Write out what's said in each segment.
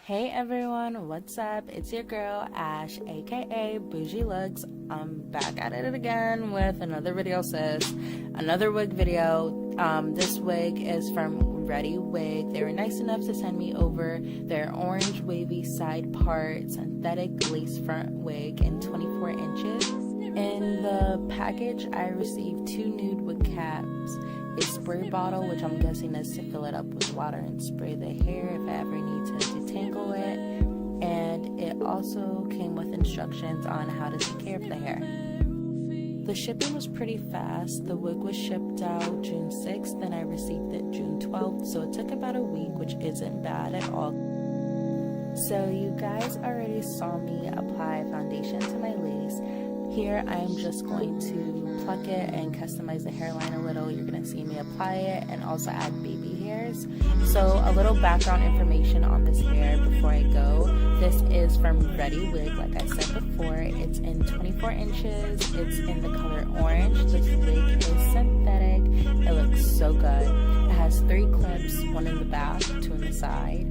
Hey everyone, what's up? It's your girl Ash, aka Bougie Looks. I'm back at it again with another video, sis. Another wig video. This wig is from ReadyWig. They were nice enough to send me over their orange wavy side part synthetic lace front wig in 24 inches. In the package, I received 2 nude wig caps, a spray bottle, which I'm guessing is to fill it up with water and spray the hair if I ever need to detangle it, and it also came with instructions on how to take care of the hair. The shipping was pretty fast. The wig was shipped out June 6th and I received it June 12th, so it took about a week, which isn't bad at all. So you guys already saw me apply foundation to my lace. Here I am just going to pluck it and customize the hairline a little. You're going to see me apply it and also add baby hairs. So a little background information on this hair before I go. This is from ReadyWig, like I said before. It's in 24 inches. It's in the color orange. This wig is synthetic. It looks so good. It has 3 clips, 1 in the back, 2 in the side.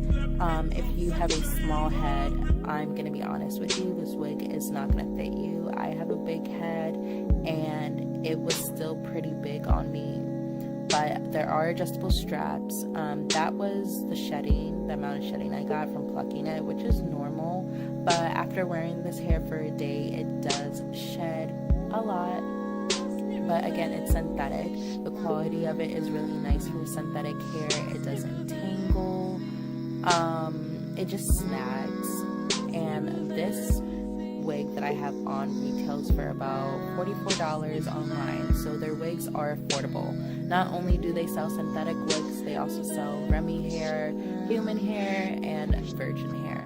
If you have a small head, I'm going to be honest with you, this wig is not going to fit you. I have a big head and it was still pretty big on me, but there are adjustable straps. That was the shedding, the amount of shedding I got from plucking it, which is normal, but after wearing this hair for a day, it does shed a lot. But again, it's synthetic. The quality of it is really nice for synthetic hair. It doesn't tangle. It just snags. And this wig that I have on retails for about $44 online, so their wigs are affordable. Not only do they sell synthetic wigs, they also sell Remy hair, human hair, and virgin hair.